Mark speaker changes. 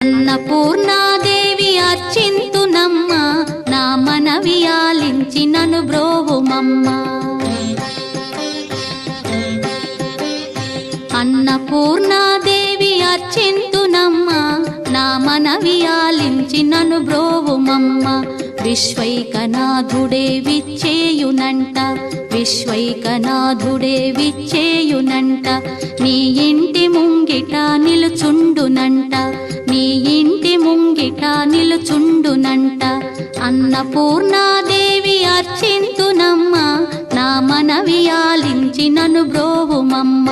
Speaker 1: అన్నపూర్ణాదేవి అర్చింతునమ్మ, నా మనవి ఆలించి నను బ్రోవుమమ్మ. అన్నపూర్ణాదేవి అర్చింతునమ్మ, నా మనవి ఆలించి నను బ్రోవుమమ్మ. విశ్వైకనాథుడే విచ్చేయునంట, విశ్వైకనాథుడే విచ్చేయునంట. నీ ఇంటి ముంగిట నిలుచుండునంట, నీ ఇంటి ముంగిట నిలుచుండునంట. అన్నపూర్ణాదేవి అర్చింతునమ్మ, నా మనవి ఆలించి నను బ్రోవుమమ్మ.